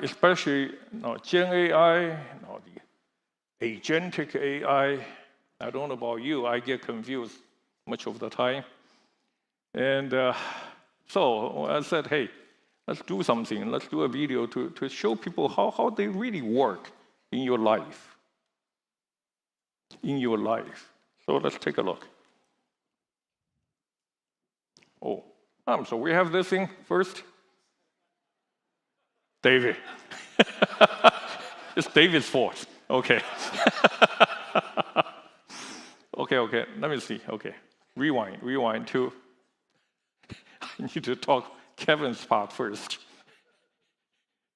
especially Gen AI, the agentic AI. I don't know about you, I get confused much of the time. And so I said, hey, let's do something. Let's do a video to show people how they really work in your life. In your life. So let's take a look. Oh, so we have this thing first. David. It's David's fault. Okay. Okay, let me see. Okay, rewind to, I need to talk Kevin's part first.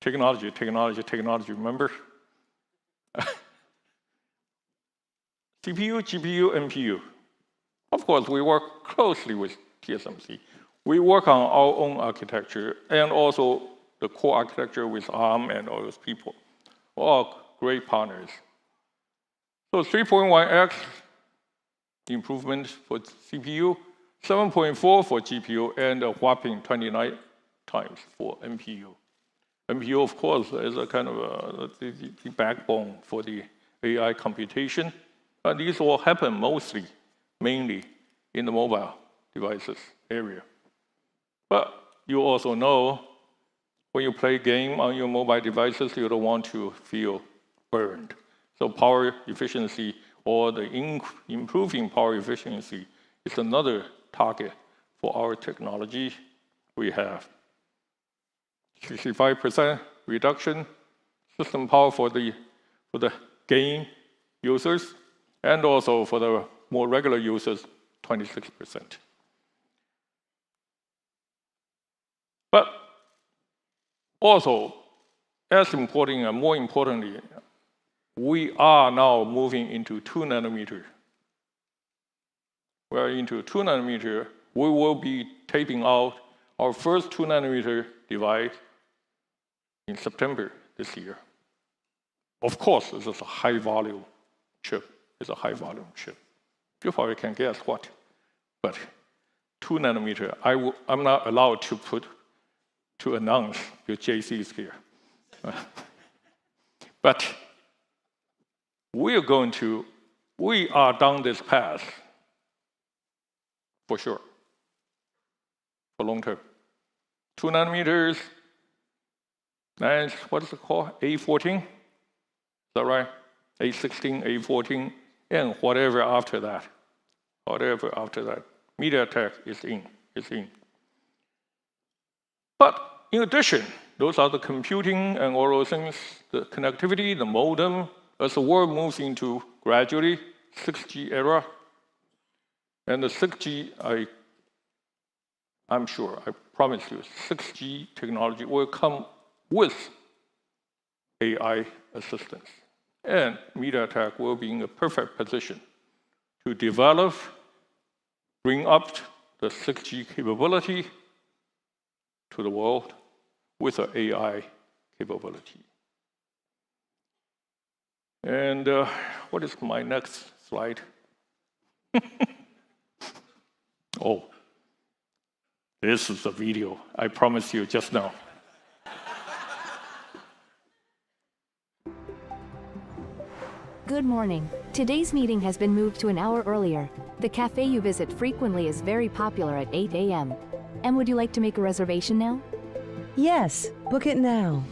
Technology, remember? CPU, GPU, NPU. Of course, we work closely with TSMC. We work on our own architecture and also the core architecture with ARM and all those people. All great partners. So 3.1x improvement for CPU, 7.4 for GPU, and a whopping 29 times for NPU. NPU, of course, is a kind of the backbone for the AI computation. And these all happen mainly in the mobile devices area. But you also know when you play a game on your mobile devices, you don't want to feel burned. So power efficiency or the improving power efficiency is another target for our technology. We have 65% reduction system power for the game users, and also for the more regular users, 26%. But also, as important and more importantly, we are now moving into 2 nanometer. We are into 2 nanometer. We will be taping out our first 2 nanometer device in September this year. Of course, this is a high volume chip. It's a high volume chip. You probably can guess what. But 2 nanometer, I'm not allowed to announce your JC is here. But we are down this path for sure, for long term. 2 nanometers, and what is it called? A14? Is that right? A16, A14, and whatever after that. MediaTek is in. But in addition, those are the computing and all those things, the connectivity, the modem, as the world moves into gradually 6G era. And the 6G, I'm sure, I promise you, 6G technology will come with AI assistance. And MediaTek will be in a perfect position to develop, bring up the 6G capability to the world with an AI capability. And what is my next slide? Oh, this is the video I promised you just now. Good morning. Today's meeting has been moved to an hour earlier. The cafe you visit frequently is very popular at 8 a.m. And would you like to make a reservation now? Yes, book it now.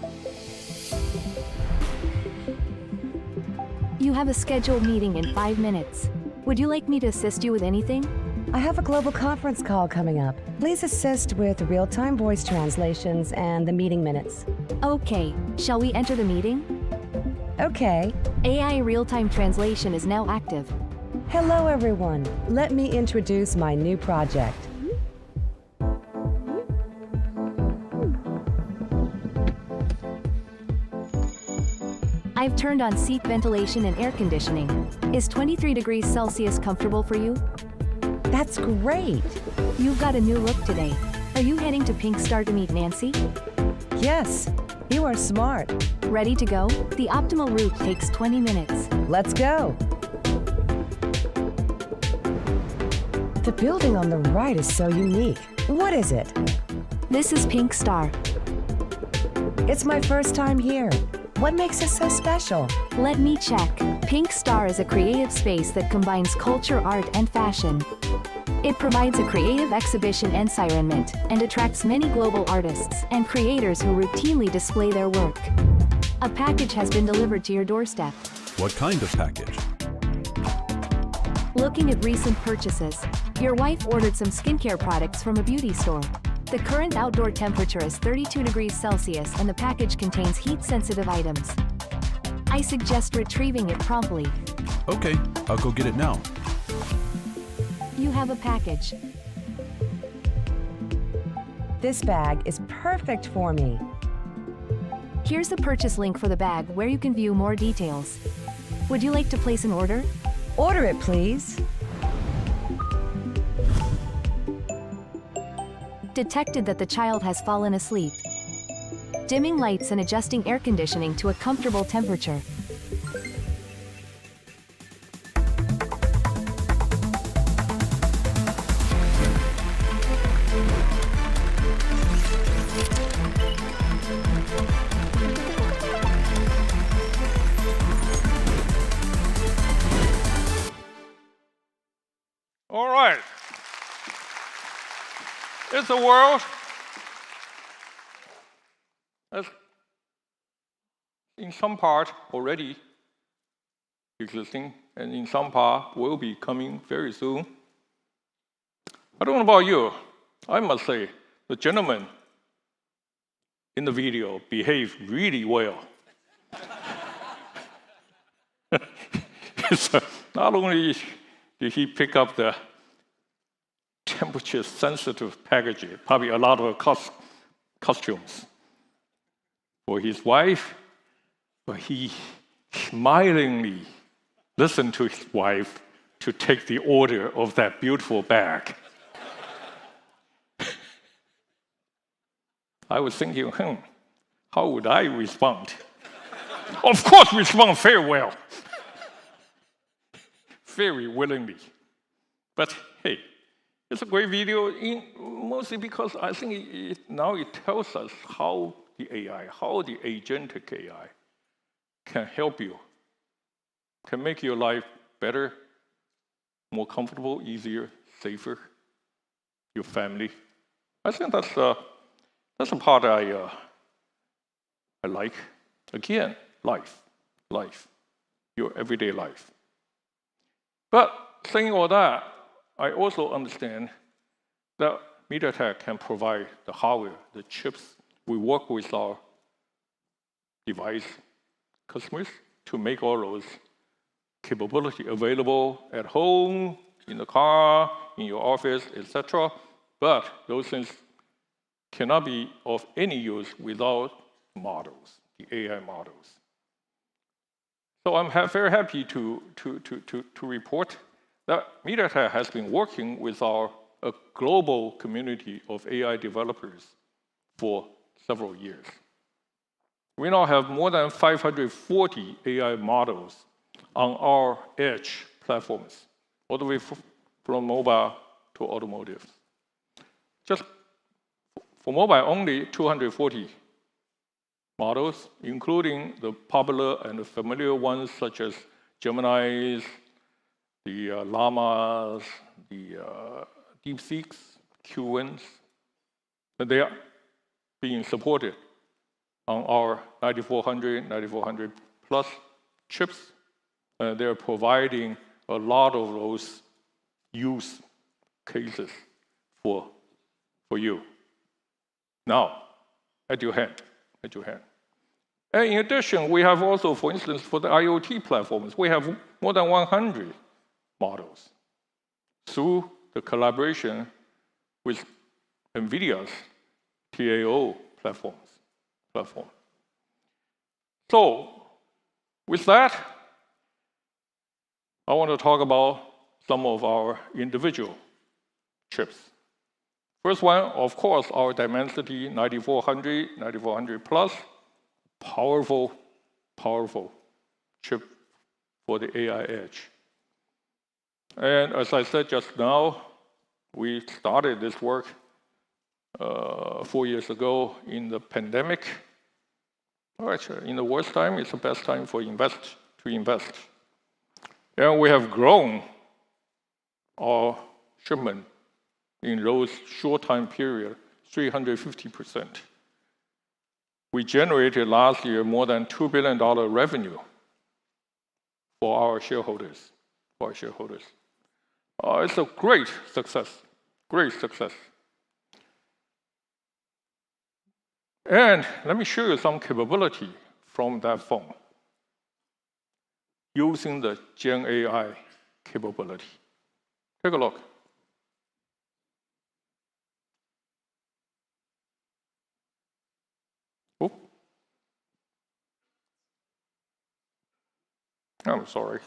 You have a scheduled meeting in 5 minutes. Would you like me to assist you with anything? I have a global conference call coming up. Please assist with real-time voice translations and the meeting minutes. Okay, shall we enter the meeting? Okay. AI real-time translation is now active. Hello, everyone. Let me introduce my new project. I've turned on seat ventilation and air conditioning. Is 23 degrees Celsius comfortable for you? That's great. You've got a new look today. Are you heading to Pink Star to meet Nancy? Yes, you are smart. Ready to go? The optimal route takes 20 minutes. Let's go. The building on the right is so unique. What is it? This is Pink Star. It's my first time here. What makes it so special? Let me check. Pink Star is a creative space that combines culture, art, and fashion. It provides a creative exhibition environment and attracts many global artists and creators who routinely display their work. A package has been delivered to your doorstep. What kind of package? Looking at recent purchases, your wife ordered some skincare products from a beauty store. The current outdoor temperature is 32 degrees Celsius and the package contains heat-sensitive items. I suggest retrieving it promptly. Okay, I'll go get it now. You have a package. This bag is perfect for me. Here's the purchase link for the bag where you can view more details. Would you like to place an order? Order it, please. Detected that the child has fallen asleep. Dimming lights and adjusting air conditioning to a comfortable temperature. All right. It's a world that's in some part already existing, and in some part will be coming very soon. I don't know about you. I must say, the gentleman in the video behaved really well. Not only did he pick up the temperature-sensitive packaging, probably a lot of costumes for his wife, but he smilingly listened to his wife to take the order of that beautiful bag. I was thinking, how would I respond? Of course, respond very well. Very willingly. But hey, it's a great video, mostly because I think now it tells us how the AI, how the agentic AI can help you, can make your life better, more comfortable, easier, safer, your family. I think that's a part I like. Again, life, your everyday life. But saying all that, I also understand that MediaTek can provide the hardware, the chips. We work with our device customers to make all those capability available at home, in the car, in your office, etc. But those things cannot be of any use without models, the AI models. So I'm very happy to report that MediaTek has been working with a global community of AI developers for several years. We now have more than 540 AI models on our edge platforms, all the way from mobile to automotive. Just for mobile only, 240 models, including the popular and the familiar ones such as Geminis, the Llamas, the DeepSeeks, Q1s. And they are being supported on our 9400 plus chips. They're providing a lot of those use cases for you. Now, at your hand. And in addition, we have also, for instance, for the IoT platforms, we have more than 100 models through the collaboration with NVIDIA's TAO platform. So, with that, I want to talk about some of our individual chips. First one, of course, our Dimensity 9400 plus, powerful chip for the AI edge. And as I said just now, we started this work 4 years ago in the pandemic, All right, in the worst time, it's the best time to invest. And we have grown our shipment in those short time period 350%. We generated last year more than $2 billion revenue for our shareholders. It's a great success. And let me show you some capability from that phone using the Gen AI capability. Take a look. Oh. I'm sorry.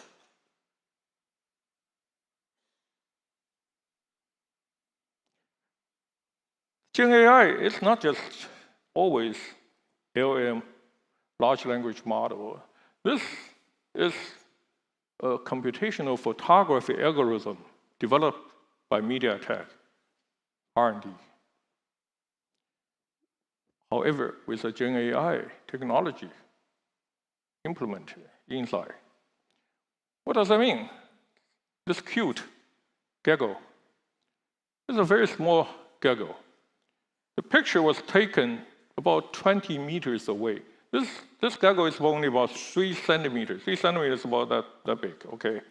Gen AI is not just always LM, large language model. This is a computational photography algorithm developed by MediaTek R&D. However, with the Gen AI technology implemented inside. What does that mean? This cute gecko is a very small gecko. The picture was taken about 20 meters away. This gecko is only about 3 centimeters. 3 centimeters is about that big, okay?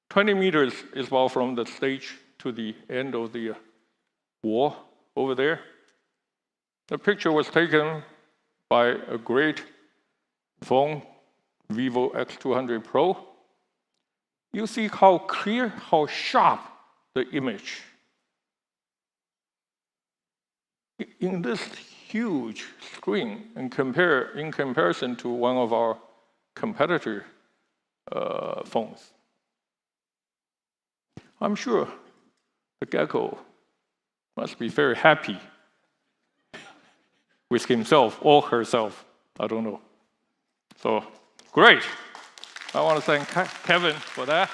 20 meters is about from the stage to the end of the wall over there. The picture was taken by a great phone, Vivo X200 Pro. You see how clear, how sharp the image. In this huge screen, in comparison to one of our competitor phones. I'm sure the gecko must be very happy with himself or herself. I don't know. So, great. I want to thank Kevin for that.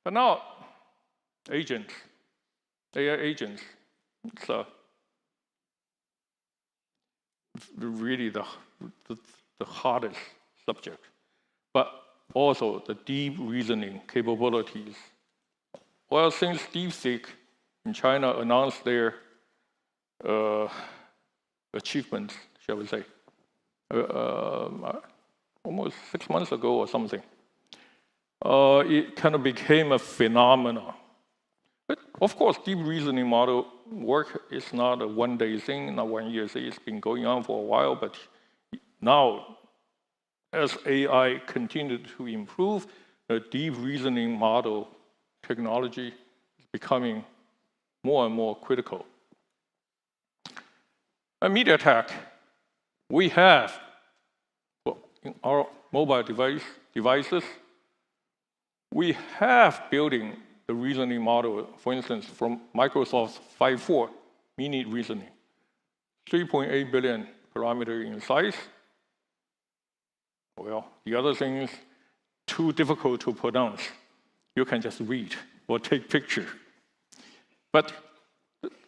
But now, AI agents. It's really the hardest subject, but also the deep reasoning capabilities. Well, since DeepSeek in China announced their achievements, shall we say, almost 6 months ago or something, it kind of became a phenomenon. But of course, deep reasoning model work is not a one-day thing, not 1 year thing. It's been going on for a while, but now, as AI continued to improve, the deep reasoning model technology is becoming more and more critical. At MediaTek, we have, in our mobile devices, we have building the reasoning model, for instance, from Microsoft's 5.4 mini reasoning, 3.8 billion parameter in size. Well, the other thing is too difficult to pronounce. You can just read or take picture. But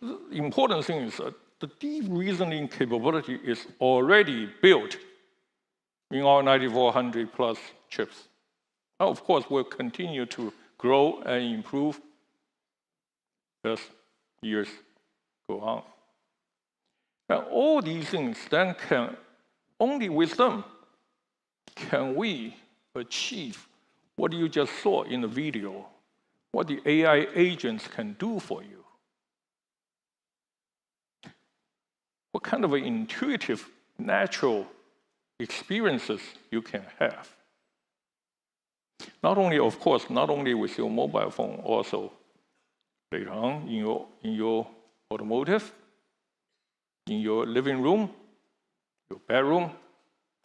the important thing is that the deep reasoning capability is already built in our 9400 plus chips. Now, of course, we'll continue to grow and improve as years go on. And all these things then can, only with them, can we achieve what you just saw in the video, what the AI agents can do for you. What kind of intuitive, natural experiences you can have. Not only, of course, not only with your mobile phone, also later on in your automotive, in your living room, your bedroom,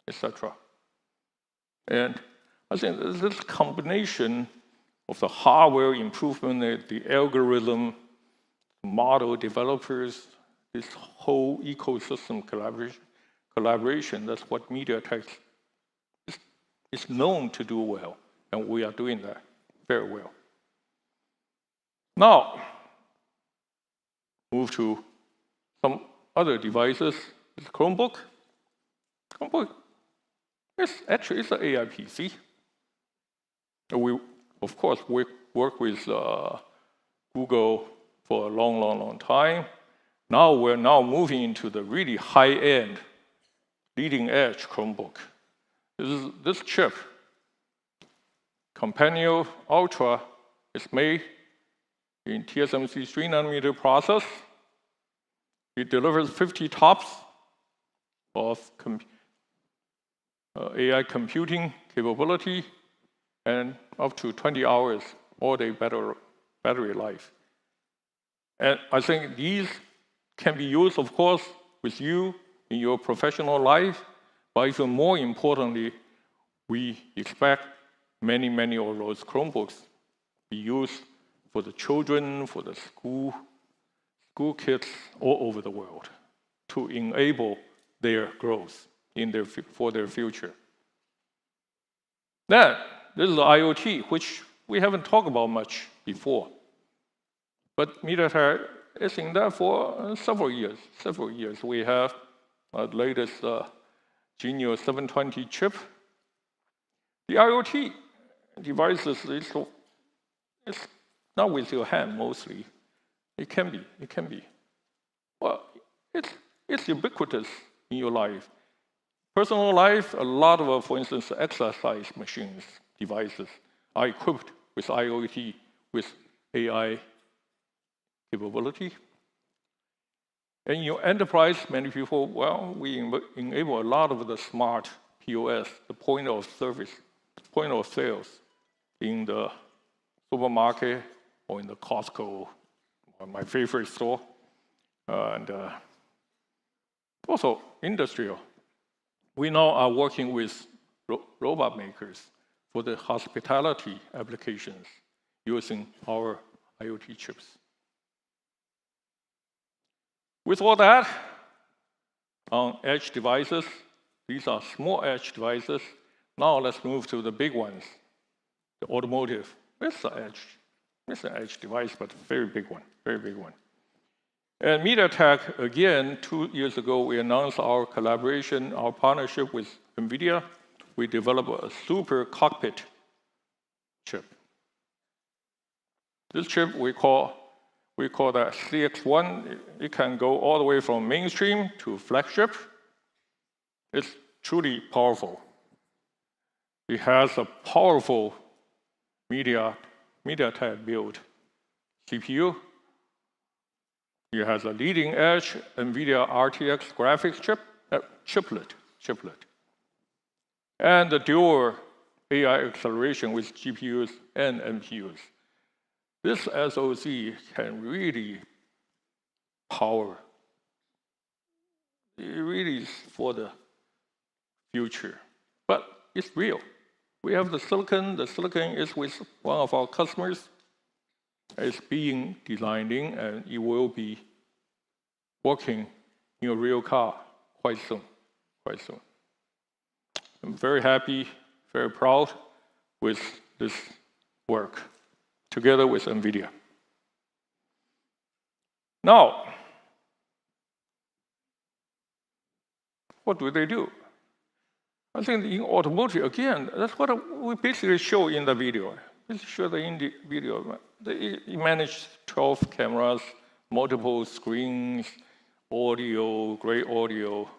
etc. And I think this combination of the hardware improvement, the algorithm, model developers, this whole ecosystem collaboration, that's what MediaTek is known to do well. And we are doing that very well. Now, move to some other devices This Chromebook is actually an AI PC. We, of course, work with Google for a long time. Now we're moving into the really high-end, leading-edge Chromebook. This chip, Companion Ultra, is made in TSMC 3nm process. It delivers 50 TOPS of AI computing capability and up to 20 hours all-day battery life. And I think these can be used, of course, with you in your professional life, but even more importantly, we expect many of those Chromebooks be used for the children, for the school kids all over the world to enable their growth for their future. Then, this is the IoT, which we haven't talked about much before. But MediaTek is in that for several years. We have the latest Genio 720 chip. The IoT devices, it's not with your hand mostly. It can be. Well, it's ubiquitous in your life. Personal life, a lot of, for instance, exercise machines, devices are equipped with IoT, with AI capability. And in your enterprise, many people, well, we enable a lot of the smart POS, the point of sales in the supermarket or in the Costco, my favorite store, and also industrial. We now are working with robot makers for the hospitality applications using our IoT chips. With all that, on edge devices, these are small edge devices. Now let's move to the big ones, the automotive. It's an edge device, but very big one. And MediaTek, again, 2 years ago, we announced our collaboration, our partnership with NVIDIA. We developed a super cockpit chip. This chip we call that CX1. It can go all the way from mainstream to flagship. It's truly powerful. It has a powerful MediaTek built CPU. It has a leading-edge NVIDIA RTX graphics chiplet, and the dual AI acceleration with GPUs and NPUs. This SoC can really power. It really is for the future, but it's real. We have the silicon. The silicon is with one of our customers. It's being designed in, and it will be working in a real car quite soon. I'm very happy, very proud with this work together with NVIDIA. Now, what do they do? I think in automotive, again, that's what we basically show in the video. They manage 12 cameras, multiple screens, audio, great audio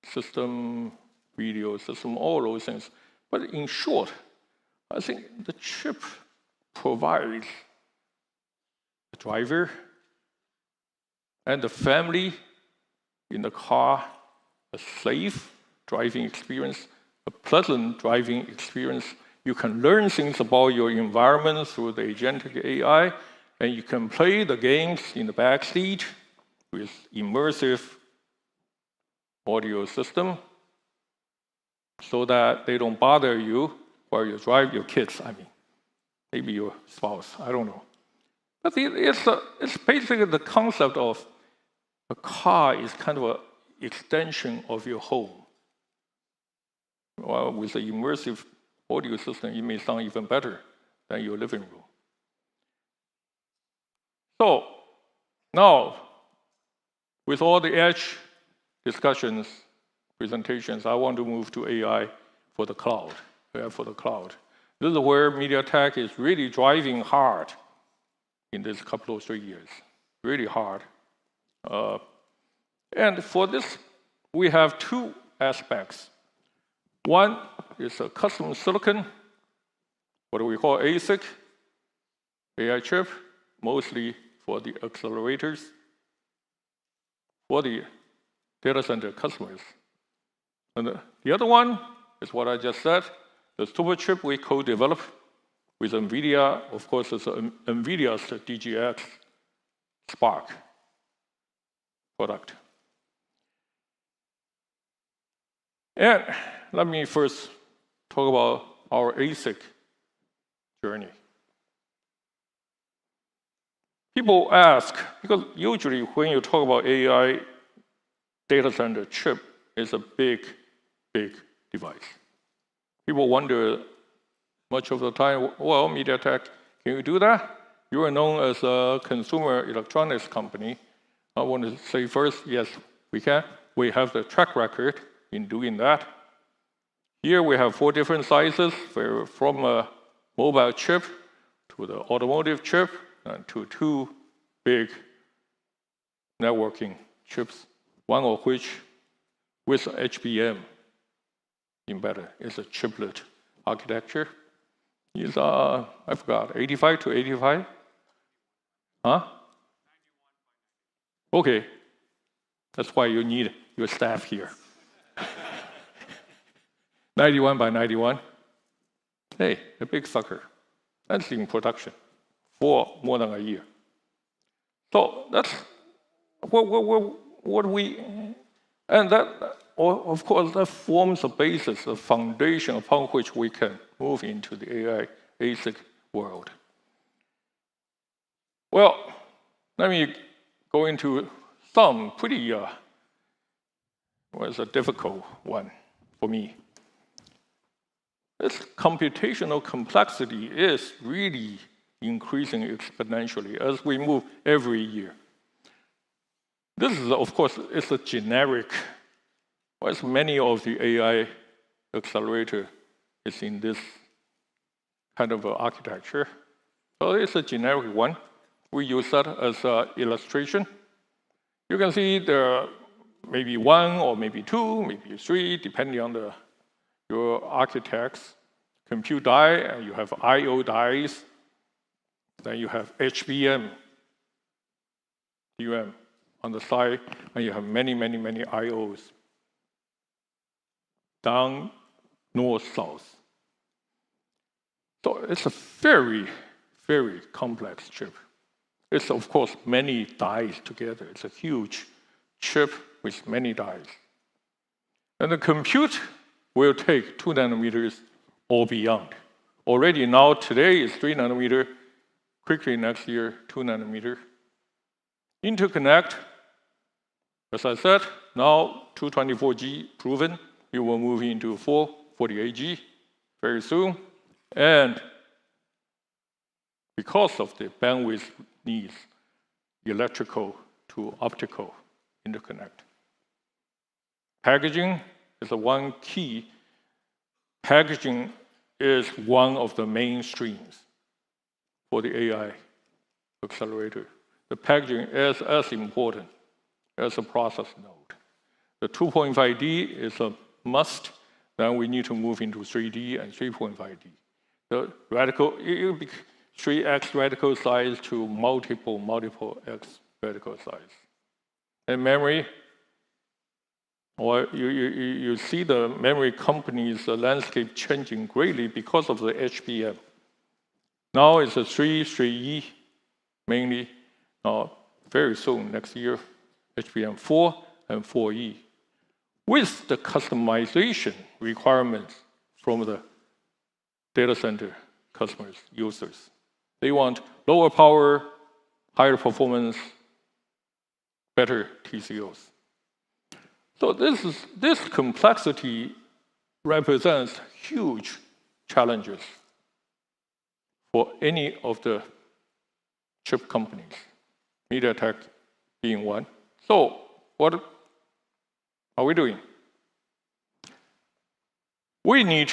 system, video system, all those things. But in short, I think the chip provides the driver and the family in the car a safe driving experience, a pleasant driving experience. You can learn things about your environment through the agentic AI, and you can play the games in the back seat with immersive audio system so that they don't bother you while you drive your kids, maybe your spouse, I don't know. But it's basically the concept of a car is kind of an extension of your home. Well, with the immersive audio system, it may sound even better than your living room. So now, with all the edge discussions, presentations, I want to move to AI for the cloud. AI for the cloud. This is where MediaTek is really driving hard in this couple of 3 years, really hard. And for this, we have two aspects. One is a custom silicon, what we call ASIC, AI chip, mostly for the accelerators, for the data center customers. And the other one is what I just said, the super chip we co-develop with NVIDIA. Of course, it's NVIDIA's DGX Spark product. And let me first talk about our ASIC journey. People ask, because usually when you talk about AI data center chip, it's a big, big device. People wonder much of the time, well, MediaTek, can you do that? You are known as a consumer electronics company. I want to say first, yes, we can. We have the track record in doing that. Here we have 4 different sizes, from a mobile chip to the automotive chip and to 2 big networking chips, one of which with HBM embedded. It's a chiplet architecture. Is I forgot, 85 to 85? Huh? Okay. That's why you need your staff here. 91 by 91. Hey, a big sucker. That's in production for more than a year. So that's what we, and that, of course, that forms a basis, a foundation upon which we can move into the AI ASIC world. Well, let me go into some pretty, was a difficult one for me. This computational complexity is really increasing exponentially as we move every year. This is, of course, it's a generic, as many of the AI accelerator is in this kind of architecture. So it's a generic one. We use that as an illustration. You can see there are maybe 1 or maybe 2, maybe 3, depending on your architect's compute die, and you have I/O dies. Then you have HBM, DRAM on the side, and you have many, many, many I/Os. Down, north, south. So it's a very, very complex chip. It's, of course, many dies together. It's a huge chip with many dies. And the compute will take 2 nanometers or beyond. Already now, today is 3 nanometer. Quickly next year, 2 nanometer. Interconnect, as I said, now 224G proven. We will move into 448G very soon. And because of the bandwidth needs, electrical to optical interconnect. Packaging is the one key. Packaging is one of the main streams for the AI accelerator. The packaging is as important as a process node. The 2.5D is a must. Then we need to move into 3D and 3.5D. The radical, 3x radical size to multiple x radical size. And memory, or you see the memory companies' landscape changing greatly because of the HBM. Now it's a 3E mainly. Now, very soon, next year, HBM4 and 4E. With the customization requirements from the data center customers, users. They want lower power, higher performance, better TCOs. So this complexity represents huge challenges for any of the chip companies, MediaTek being one. So what How are we doing? We need,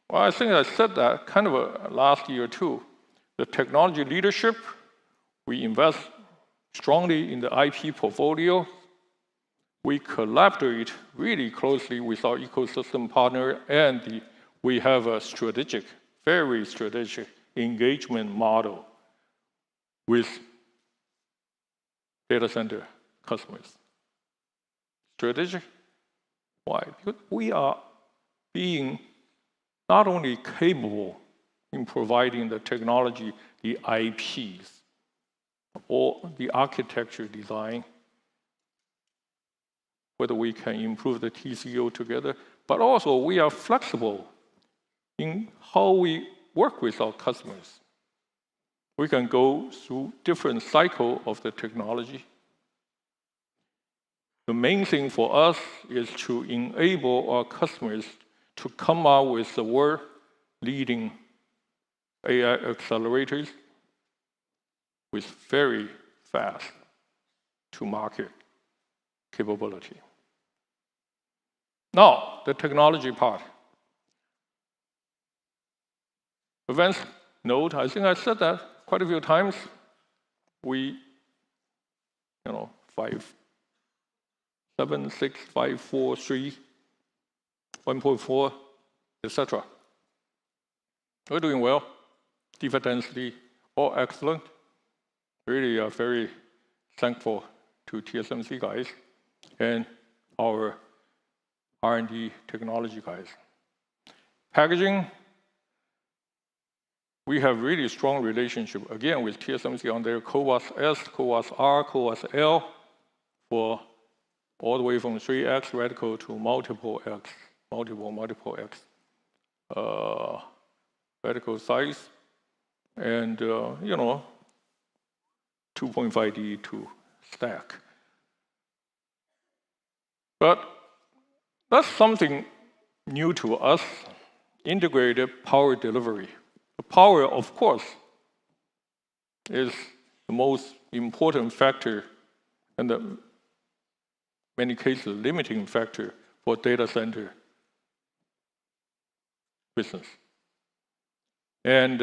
well, I think I said that kind of last year too. The technology leadership, we invest strongly in the IP portfolio. We collaborate really closely with our ecosystem partner, and we have a strategic, very strategic engagement model with data center customers. Strategic? Why? Because we are being not only capable in providing the technology, the IPs, or the architecture design, whether we can improve the TCO together, but also we are flexible in how we work with our customers. We can go through different cycles of the technology. The main thing for us is to enable our customers to come out with the world-leading AI accelerators with very fast to market capability. Now, the technology part. Advanced node, I think I said that quite a few times. We, 5, 7, 6, 5, 4, 3, 1.4, etc. We're doing well. Defect density, all excellent. Really are very thankful to TSMC guys and our R&D technology guys. Packaging, we have really strong relationship, again, with TSMC on their CoWoS S, CoWoS R, CoWoS L, for all the way from 3x radical to multiple X radical size, and 2.5D to stack. But that's something new to us, integrated power delivery. The power, of course, is the most important factor and in many cases limiting factor for data center business. And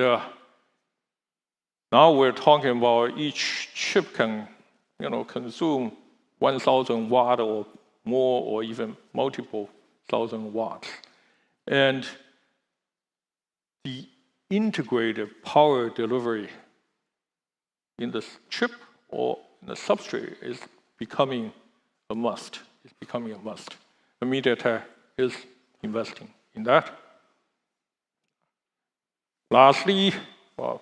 now we're talking about each chip can consume 1,000 watt or more, or even multiple thousand watts. And the integrated power delivery in the chip or in the substrate is becoming a must. It's becoming a must. And MediaTek is investing in that. Lastly, well,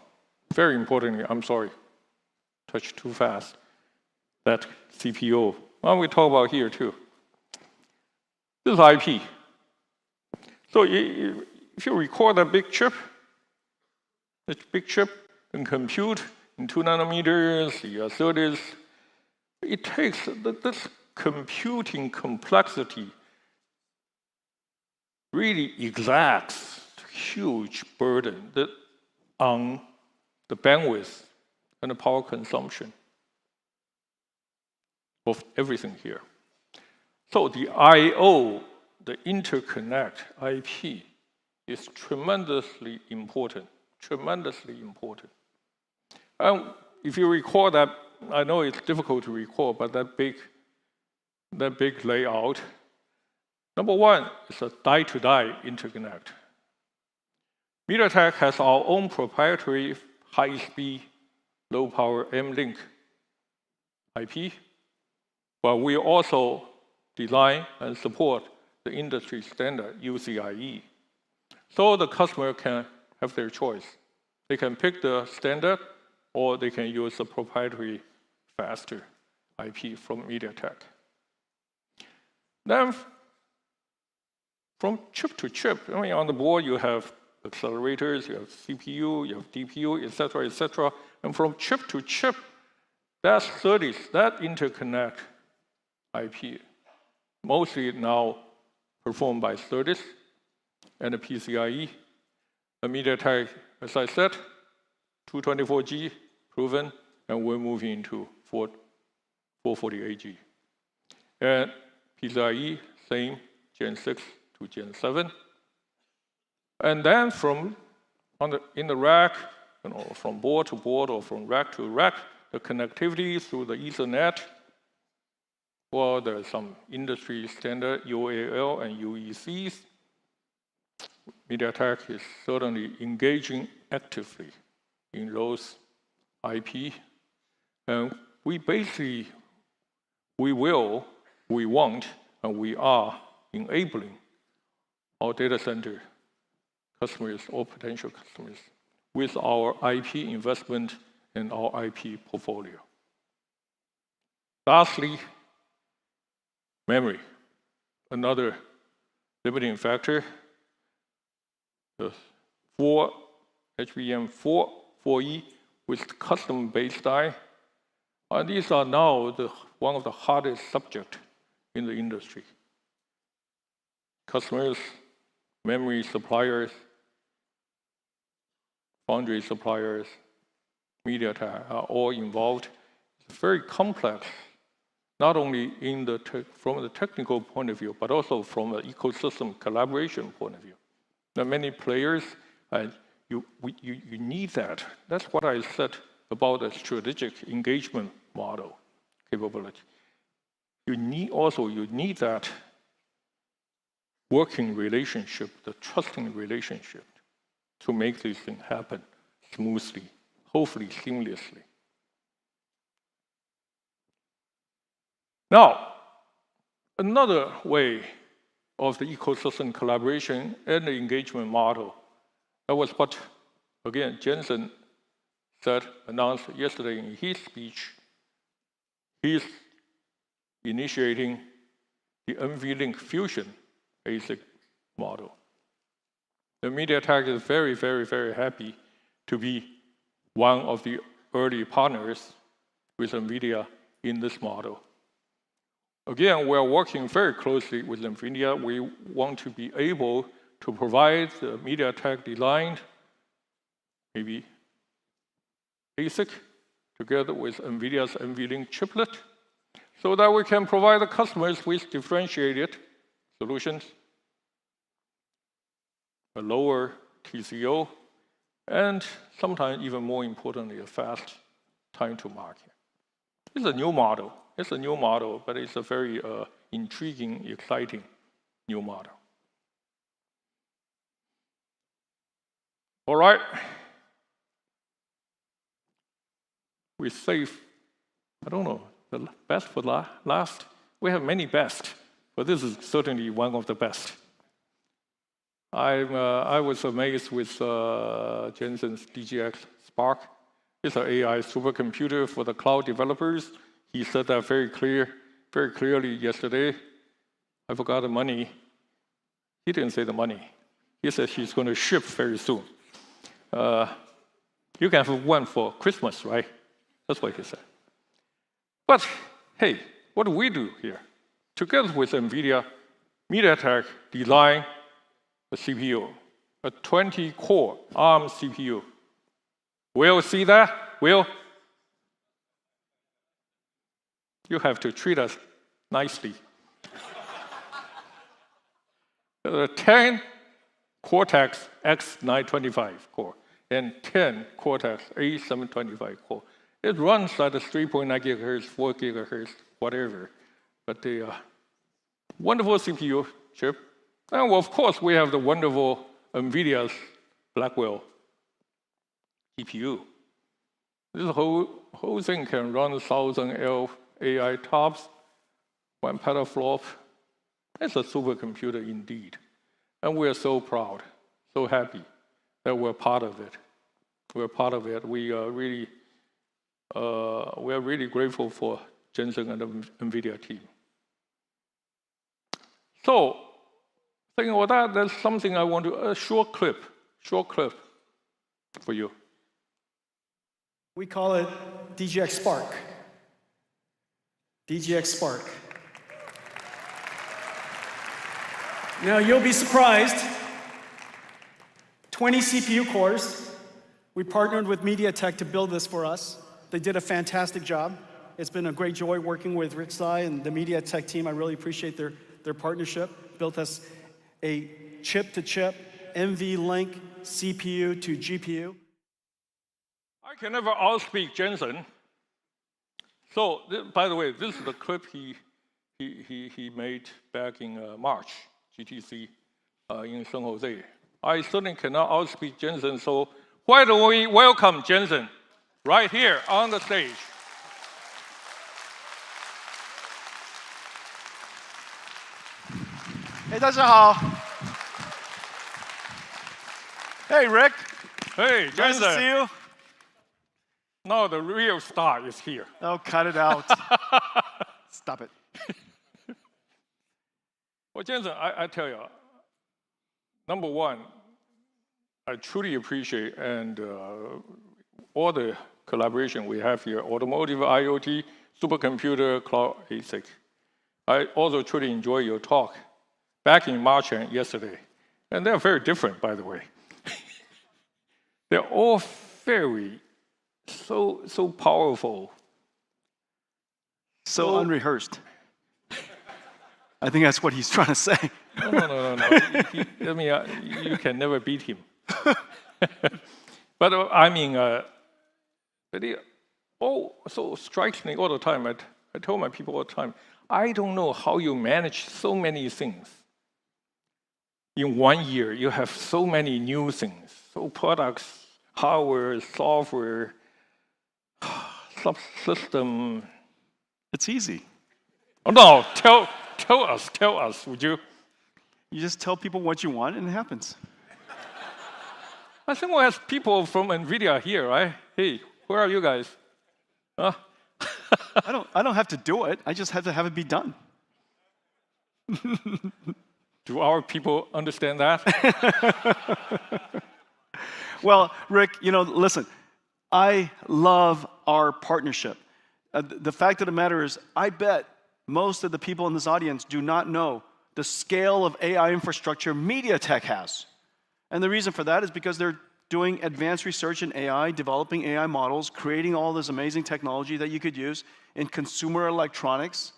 very importantly, I'm sorry, touched too fast, that CPO. Well, we talk about here too. This is IP. So if you record that big chip and compute in 2 nanometers, the SerDes, it takes this computing complexity really exacts huge burden on the bandwidth and the power consumption of everything here. So the I/O, the interconnect IP, is tremendously important. Tremendously important. And if you recall that, I know it's difficult to recall, but that big layout. Number one is a die-to-die interconnect. MediaTek has our own proprietary high-speed, low-power M-Link IP, but we also design and support the industry standard UCIe. So the customer can have their choice. They can pick the standard, or they can use the proprietary faster IP from MediaTek. Then, from chip to chip, on the board you have accelerators, you have CPU, you have DPU, etc., etc. And from chip to chip, that SerDes, that interconnect IP, mostly now performed by SerDes and the PCIe. The MediaTek, as I said, 224G proven, and we're moving into 448G. And PCIe, same, Gen 6 to Gen 7. And then in the rack, from board to board or from rack to rack, the connectivity through the Ethernet. Well, there's some industry standard UAL and UECs. MediaTek is certainly engaging actively in those IP. And we want, and we are enabling our data center customers or potential customers with our IP investment and our IP portfolio. Lastly, memory, another limiting factor. The HBM4, 4E with custom-based die. And these are now one of the hardest subjects in the industry. Customers, memory suppliers, foundry suppliers, MediaTek are all involved. It's very complex, not only from the technical point of view, but also from an ecosystem collaboration point of view. There are many players, and you need that. That's what I said about the strategic engagement model capability. You need that working relationship, the trusting relationship, to make these things happen smoothly, hopefully seamlessly. Now, another way of the ecosystem collaboration and the engagement model, that was what, again, Jensen announced yesterday in his speech. He's initiating the NVLink Fusion ASIC model. The MediaTek is very, very, very happy to be one of the early partners with NVIDIA in this model. Again, we're working very closely with NVIDIA. We want to be able to provide the MediaTek designed, maybe ASIC, together with NVIDIA's NVLink chiplet, so that we can provide the customers with differentiated solutions, a lower TCO, and sometimes even more importantly, a fast time to market. It's a new model. It's a new model, but it's a very intriguing, exciting new model. All right. We save, I don't know, the best for last. We have many best, but this is certainly one of the best. I was amazed with Jensen's DGX Spark. It's an AI supercomputer for the cloud developers. He said that very clearly yesterday. I forgot the money. He didn't say the money. He said he's going to ship very soon. You can have one for Christmas, right? That's what he said. But hey, what do we do here? Together with NVIDIA, MediaTek designed a CPU, a 20-core ARM CPU. Will see that? Will? You have to treat us nicely. 10 Cortex X925 core and 10 Cortex A725 core. It runs at 3.9 gigahertz, 4 gigahertz, whatever. But the wonderful CPU chip. And of course, we have the wonderful NVIDIA's Blackwell GPU. This whole thing can run 1,000 L AI TOPS, 1 petaflop. It's a supercomputer indeed. And we're so proud, so happy that we're part of it. We're part of it. We are really grateful for Jensen and the NVIDIA team. So, thinking about that, there's something I want to, a short clip for you. We call it DGX Spark. DGX Spark. Now, you'll be surprised. 20 CPU cores. We partnered with MediaTek to build this for us. They did a fantastic job. It's been a great joy working with Rick Tsai and the Media Tech team. I really appreciate their partnership. Built us a chip-to-chip NVLink CPU to GPU. I can never outspeak Jensen. So, by the way, this is the clip he made back in March, GTC in San Jose. I certainly cannot outspeak Jensen, so why don't we welcome Jensen right here on the stage. Hey, 大家好. Hey, Rick. Hey, Nice to see Jensen. you. Now the real star is here. Oh, cut it out. Stop it. Well, Jensen, I tell you, number one, I truly appreciate and all the collaboration we have here, automotive, IoT, supercomputer, cloud ASIC. I also truly enjoy your talk back in March and yesterday. And they're very different, by the way. They're all very, so powerful. So unrehearsed. I think that's what he's trying to say. No. I mean, you can never beat him. But I mean, it so strikes me all the time. I tell my people all the time, I don't know how you manage so many things. In 1 year, you have so many new things. So products, hardware, software, subsystem. It's easy. Oh, no, tell us, would you? You just tell people what you want and it happens. I think we have people from NVIDIA here, right? Hey, where are you guys? Huh? I don't have to do it. I just have to have it be done. Do our people understand that? Well, Rick, listen, I love our partnership. The fact of the matter is, I bet most of the people in this audience do not know the scale of AI infrastructure MediaTek has. And the reason for that is because they're doing advanced research in AI, developing AI models, creating all this amazing technology that you could use in consumer electronics,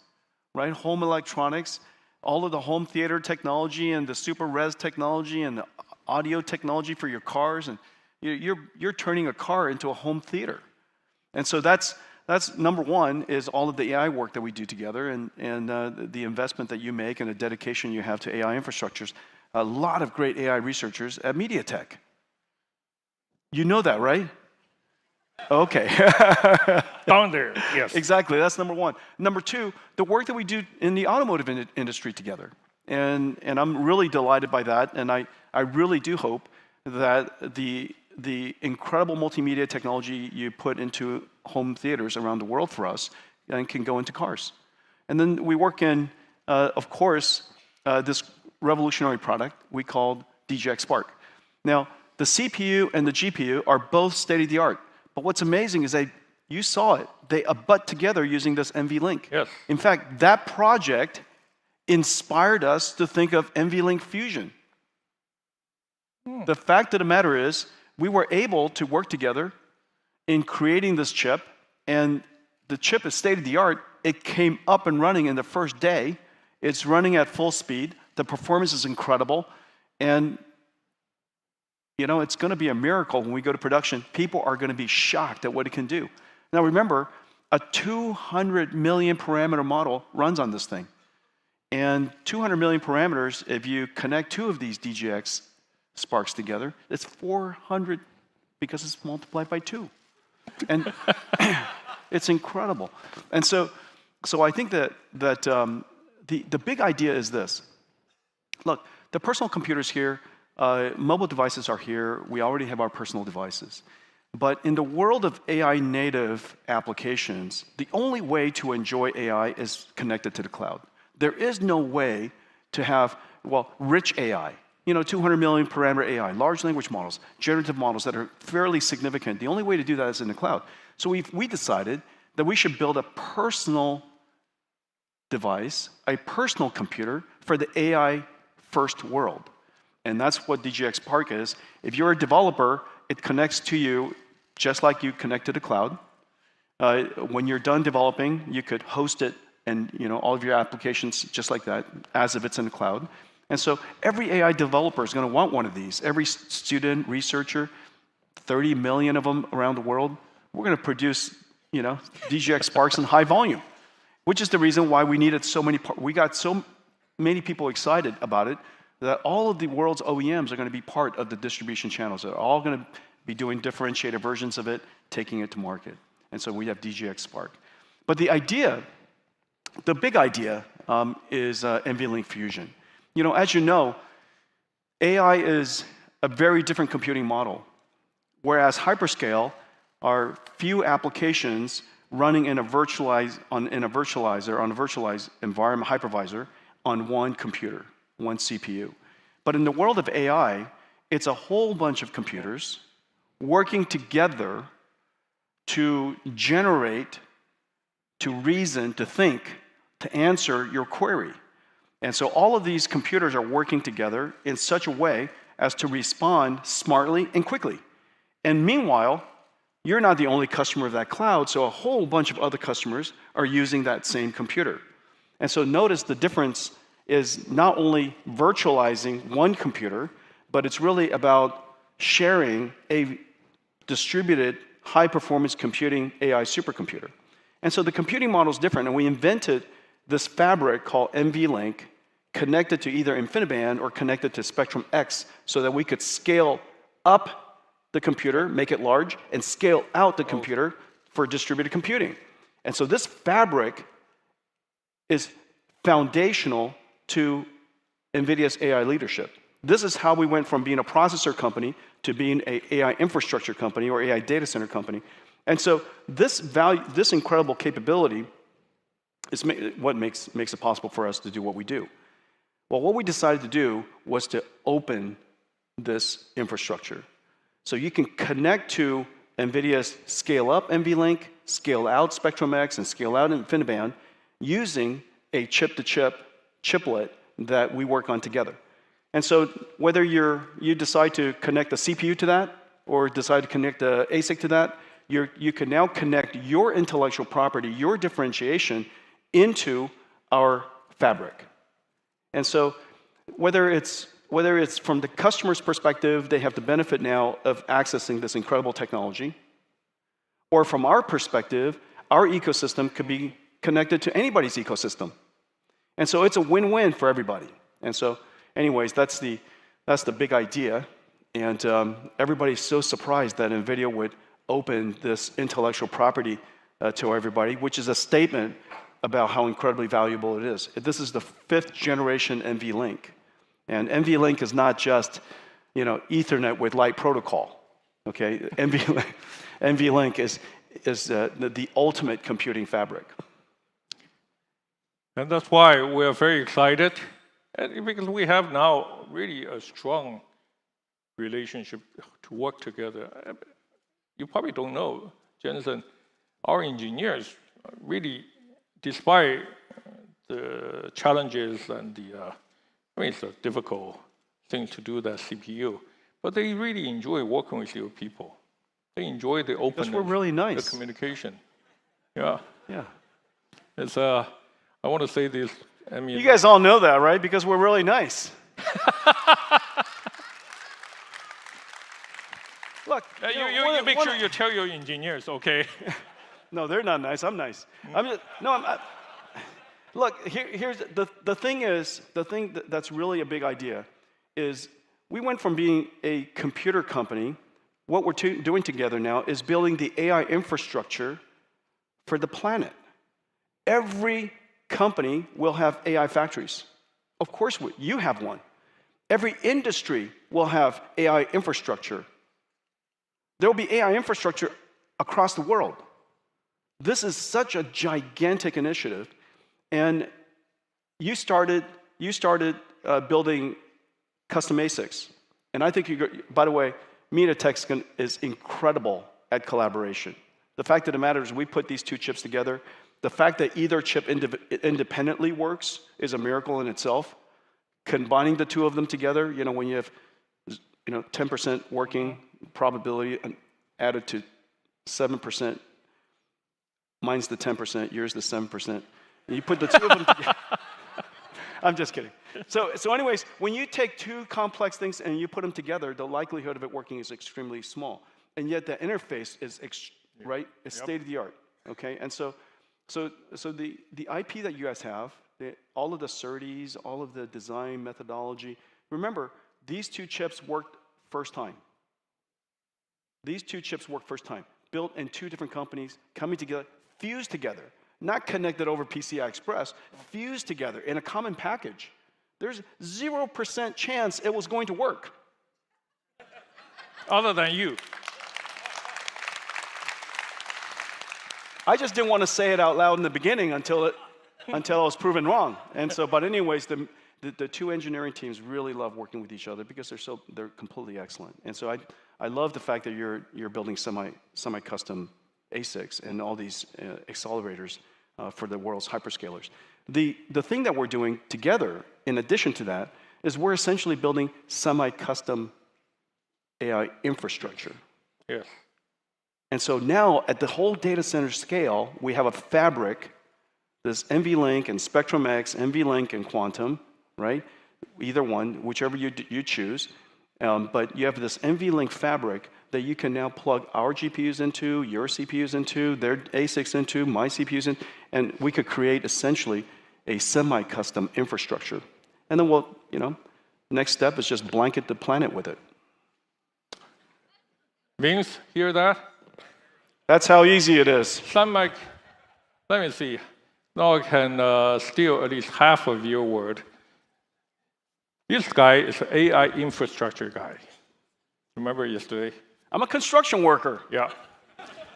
right? Home electronics, all of the home theater technology and the super res technology and the audio technology for your cars. And you're turning a car into a home theater. And so that's number one, is all of the AI work that we do together and the investment that you make and the dedication you have to AI infrastructures. A lot of great AI researchers at MediaTek. You know that, right? Okay. Down there, yes. Exactly, that's number one. Number two, the work that we do in the automotive industry together. And I'm really delighted by that, and I really do hope that the incredible multimedia technology you put into home theaters around the world for us and can go into cars. And then we work in, of course, this revolutionary product we called DGX Spark. Now, the CPU and the GPU are both state-of-the-art, but what's amazing is you saw it, they abut together using this NVLink. Yes. In fact, that project inspired us to think of NVLink Fusion. The fact of the matter is, we were able to work together in creating this chip, and the chip is state-of-the-art. It came up and running in the first day. It's running at full speed. The performance is incredible, and it's going to be a miracle when we go to production. People are going to be shocked at what it can do. Now remember, a 200 million parameter model runs on this thing. And 200 million parameters, if you connect two of these DGX Sparks together, it's 400 because it's multiplied by 2. And it's incredible. And so I think that the big idea is this. Look, the personal computers here, mobile devices are here. We already have our personal devices. But in the world of AI native applications, the only way to enjoy AI is connected to the cloud. There is no way to have, rich AI, 200 million parameter AI, large language models, generative models that are fairly significant. The only way to do that is in the cloud. So we decided that we should build a personal device, a personal computer for the AI first world. And that's what DGX Spark is. If you're a developer, it connects to you just like you connect to the cloud. When you're done developing, you could host it and all of your applications just like that, as if it's in the cloud. And so every AI developer is going to want one of these. Every student, researcher, 30 million of them around the world, we're going to produce DGX Sparks in high volume, which is the reason why we needed so many. We got so many people excited about it that all of the world's OEMs are going to be part of the distribution channels. They're all going to be doing differentiated versions of it, taking it to market. And so we have DGX Spark. But the big idea is NVLink Fusion. As you know, AI is a very different computing model, whereas hyperscale are few applications running in a virtualized environment hypervisor on one computer, one CPU. But in the world of AI, it's a whole bunch of computers working together to generate, to reason, to think, to answer your query. And so all of these computers are working together in such a way as to respond smartly and quickly. And meanwhile, you're not the only customer of that cloud, so a whole bunch of other customers are using that same computer. And so notice the difference is not only virtualizing one computer, but it's really about sharing a distributed high-performance computing AI supercomputer. And so the computing model is different, and we invented this fabric called NVLink, connected to either InfiniBand or connected to Spectrum X, so that we could scale up the computer, make it large, and scale out the computer for distributed computing. And so this fabric is foundational to NVIDIA's AI leadership. This is how we went from being a processor company to being an AI infrastructure company or AI data center company. And so this incredible capability is what makes it possible for us to do what we do. Well, what we decided to do was to open this infrastructure. So you can connect to NVIDIA's scale-up NVLink, scale-out Spectrum-X, and scale-out InfiniBand using a chip-to-chip chiplet that we work on together. And so whether you decide to connect a CPU to that or decide to connect an ASIC to that, you can now connect your intellectual property, your differentiation, into our fabric. And so whether it's from the customer's perspective, they have the benefit now of accessing this incredible technology, or from our perspective, our ecosystem could be connected to anybody's ecosystem. And so it's a win-win for everybody. And so anyways, that's the big idea. And everybody's so surprised that NVIDIA would open this intellectual property to everybody, which is a statement about how incredibly valuable it is. This is the 5th generation NVLink. And NVLink is not just, Ethernet with light protocol. Okay, NVLink is the ultimate computing fabric. And that's why we're very excited, because we have now really a strong relationship to work together. You probably don't know, Jensen, our engineers really, despite the challenges and it's a difficult thing to do, that CPU, but they really enjoy working with your people. They enjoy the openness. Because we're really nice. The communication. Yeah. Yeah. It's I want to say this. You guys all know that, right? Because we're really nice. Look, you make sure you tell your engineers, okay? No, they're not nice. I'm nice. Look, here's the thing that's really a big idea is we went from being a computer company. What we're doing together now is building the AI infrastructure for the planet. Every company will have AI factories. Of course, you have one. Every industry will have AI infrastructure. There will be AI infrastructure across the world. This is such a gigantic initiative. And you started building custom ASICs. And I think, by the way, MediaTek is incredible at collaboration. The fact of the matter is we put these two chips together. The fact that either chip independently works is a miracle in itself. Combining the two of them together, when you have 10% working probability added to 7% Mine's the 10%, yours the 7%. And you put the two of them together. I'm just kidding. So anyways, when you take two complex things and you put them together, the likelihood of it working is extremely small. And yet the interface is right? It's state of the art. Okay? And so the IP that you guys have, all of the SerDes, all of the design methodology, remember, these two chips worked first time. These two chips worked first time. Built in two different companies, coming together, fused together. Not connected over PCI Express, fused together in a common package. There's 0% chance it was going to work. Other than you. I just didn't want to say it out loud in the beginning until I was proven wrong. And so, but anyways, the two engineering teams really love working with each other because they're completely excellent. And so I love the fact that you're building semi-custom ASICs and all these accelerators for the world's hyperscalers. The thing that we're doing together, in addition to that, is we're essentially building semi-custom AI infrastructure. Yes. And so now, at the whole data center scale, we have a fabric, this NVLink and Spectrum-X, NVLink and Quantum, right? Either one, whichever you choose. But you have this NVLink fabric that you can now plug our GPUs into, your CPUs into, their ASICs into, my CPUs in, and we could create essentially a semi-custom infrastructure. And then next step is just blanket the planet with it. Vince, hear that? That's how easy it is. Let me see. Now I can steal at least half of your word. This guy is an AI infrastructure guy. Remember yesterday? I'm a construction worker. Yeah.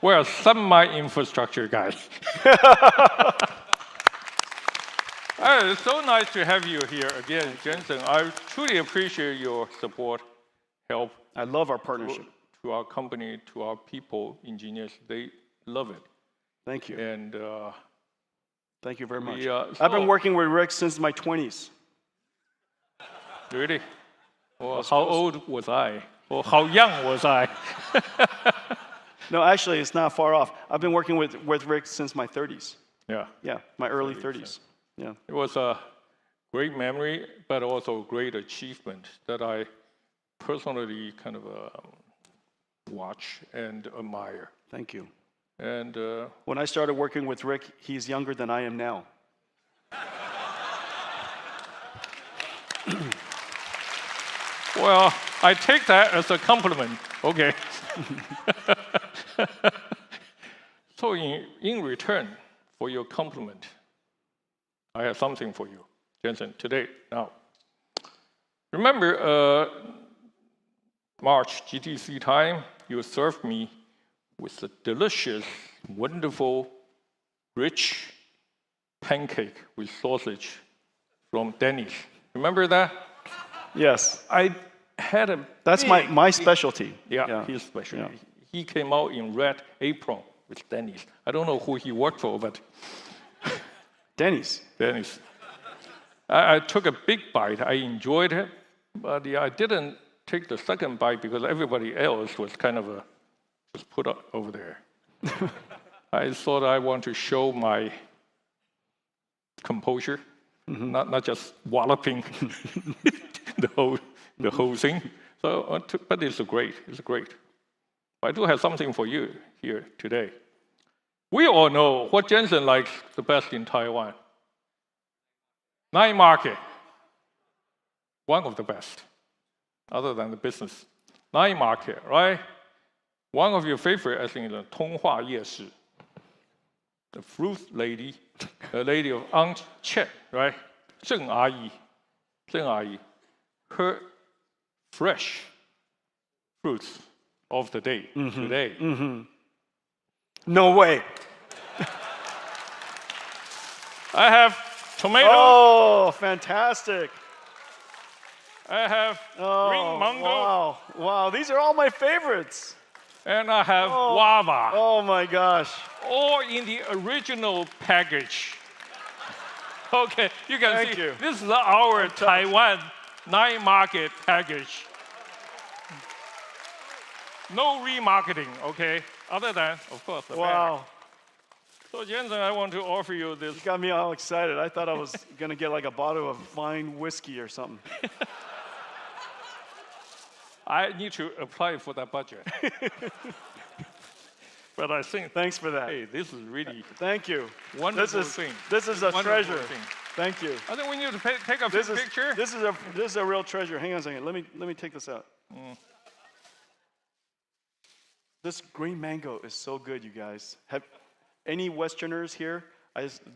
We're a semi-infrastructure guy. It's so nice to have you here again, Jensen. I truly appreciate your support, help. I love our partnership. To our company, to our people, engineers, they love it. Thank you. And thank you very much. I've been working with Rick since my 20s. Really? Well, how old was I? Or how young was I? No, actually, it's not far off. I've been working with Rick since my 30s. Yeah. Yeah, my early 30s. Yeah. It was a great memory, but also a great achievement that I personally kind of watch and admire. Thank you. And when I started working with Rick, he's younger than I am now. Well, I take that as a compliment. Okay. So in return for your compliment, I have something for you, Jensen, today, now. Remember, March GTC time, you served me with a delicious, wonderful, rich pancake with sausage from Denny's. Remember that? Yes. I had a That's my specialty. Yeah, his specialty. Yeah. He came out in red apron with Denny's. I don't know who he worked for, but Denny's. Denny's. I took a big bite. I enjoyed it, but I didn't take the second bite because everybody else was kind of just put up over there. I thought I want to show my composure, not just walloping the whole thing. So, but it's great. It's great. I do have something for you here today. We all know what Jensen likes the best in Taiwan. Night market. One of the best, other than the business. Night market, right? One of your favorite, I think, is the 通化夜市. The fruit lady, the lady of Aunt Chet, right? 郑阿姨. Her fresh fruits of the day today. No way. I have tomato. Oh, fantastic. I have green mango. Wow, these are all my favorites. And I have guava. Oh my gosh. All in the original package. Okay, you can Thank see you. this is our Taiwan night market package. No remarketing, okay? Other than, of course, the bag. So Jensen, I want to offer you this. Got me all excited. I thought I was going to get like a bottle of fine whiskey or something. I need to apply for that budget. But I think, Thanks for that. hey, this is really Thank you. wonderful thing. This is a Wonderful treasure. thing. Thank you. I think we need to take a This picture. is a real treasure. Hang on a second. Let me take this out. This green mango is so good, you guys. Have any Westerners here?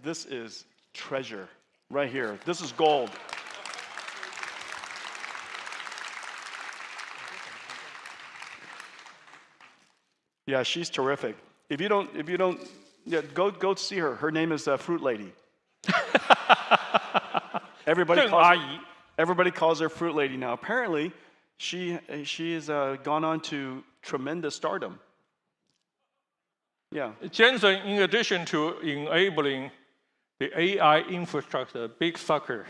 This is treasure right here. This is gold. Yeah, she's terrific. If you don't, yeah, go see her. Her name is Fruit Lady. Everybody calls her Fruit Lady now. Apparently, she has gone on to tremendous stardom. Yeah. Jensen, in addition to enabling the AI infrastructure, big sucker,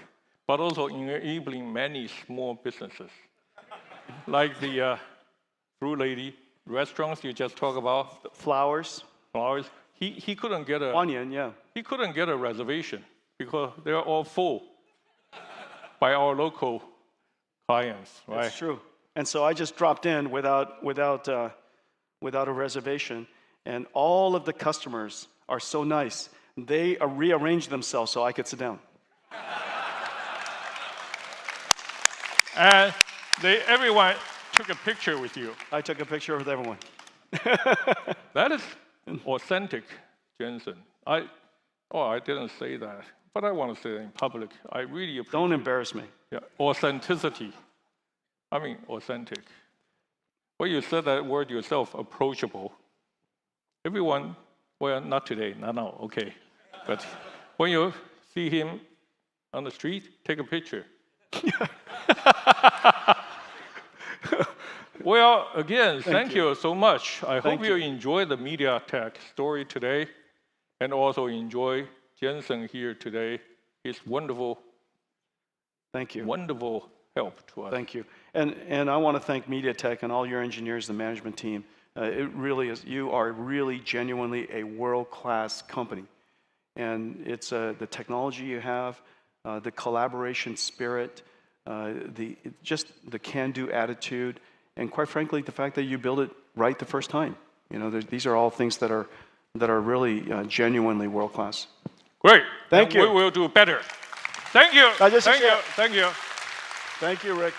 but also enabling many small businesses, like the Fruit Lady restaurants you just talked about. Flowers. He couldn't get a Onion, yeah. He couldn't get a reservation because they're all full by our local clients, right? That's true. And so I just dropped in without a reservation, and all of the customers are so nice. They rearranged themselves so I could sit down. And everyone took a picture with you. I took a picture with everyone. That is authentic, Jensen. I didn't say that, but I want to say it in public. I really appreciate. Don't embarrass me. Yeah, authenticity. I mean, authentic. Well, you said that word yourself, approachable. Everyone, well, not today, not now, okay. But when you see him on the street, take a picture. Well, again, thank you so much. I hope you enjoy the MediaTek story today and also enjoy Jensen here today. His wonderful, Thank you. wonderful help to us. Thank you. And I want to thank MediaTek and all your engineers and management team. It really is, you are really genuinely a world-class company. And it's the technology you have, the collaboration spirit, just the can-do attitude, and quite frankly, the fact that you build it right the first time. You know, these are all things that are really genuinely world-class. Great. Thank you. We will do better. Thank you. Thank you. Thank you. Thank you, Rick.